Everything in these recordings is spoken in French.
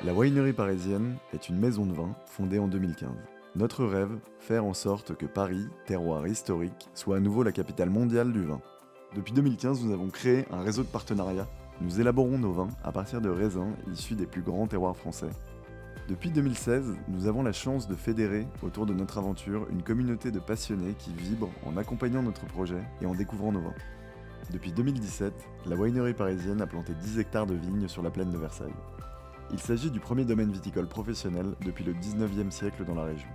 La winery parisienne est une maison de vin fondée en 2015. Notre rêve, faire en sorte que Paris, terroir historique, soit à nouveau la capitale mondiale du vin. Depuis 2015, nous avons créé un réseau de partenariats. Nous élaborons nos vins à partir de raisins issus des plus grands terroirs français. Depuis 2016, nous avons la chance de fédérer autour de notre aventure une communauté de passionnés qui vibrent en accompagnant notre projet et en découvrant nos vins. Depuis 2017, la winery parisienne a planté 10 hectares de vignes sur la plaine de Versailles. Il s'agit du premier domaine viticole professionnel depuis le 19e siècle dans la région.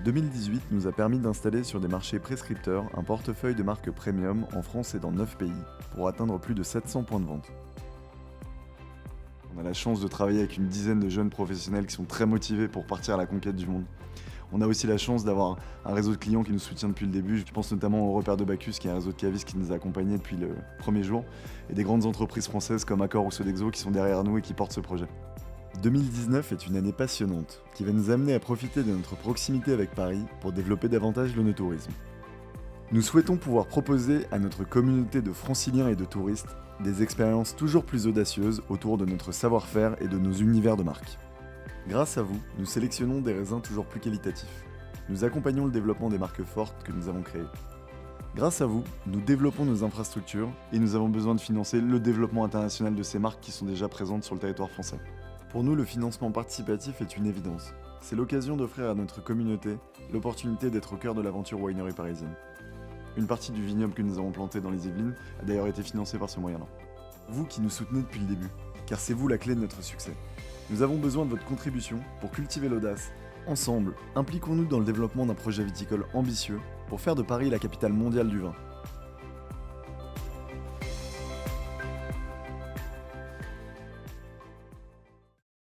2018 nous a permis d'installer sur des marchés prescripteurs un portefeuille de marques premium en France et dans 9 pays pour atteindre plus de 700 points de vente. On a la chance de travailler avec une dizaine de jeunes professionnels qui sont très motivés pour partir à la conquête du monde. On a aussi la chance d'avoir un réseau de clients qui nous soutient depuis le début. Je pense notamment au Repère de Bacchus, qui est un réseau de cavistes qui nous a accompagnés depuis le premier jour, et des grandes entreprises françaises comme Accor ou Sodexo qui sont derrière nous et qui portent ce projet. 2019 est une année passionnante qui va nous amener à profiter de notre proximité avec Paris pour développer davantage l'œnotourisme. Nous souhaitons pouvoir proposer à notre communauté de franciliens et de touristes des expériences toujours plus audacieuses autour de notre savoir-faire et de nos univers de marque. Grâce à vous, nous sélectionnons des raisins toujours plus qualitatifs. Nous accompagnons le développement des marques fortes que nous avons créées. Grâce à vous, nous développons nos infrastructures et nous avons besoin de financer le développement international de ces marques qui sont déjà présentes sur le territoire français. Pour nous, le financement participatif est une évidence. C'est l'occasion d'offrir à notre communauté l'opportunité d'être au cœur de l'aventure winery parisienne. Une partie du vignoble que nous avons planté dans les Yvelines a d'ailleurs été financée par ce moyen-là. Vous qui nous soutenez depuis le début, car c'est vous la clé de notre succès. Nous avons besoin de votre contribution pour cultiver l'audace. Ensemble, impliquons-nous dans le développement d'un projet viticole ambitieux pour faire de Paris la capitale mondiale du vin.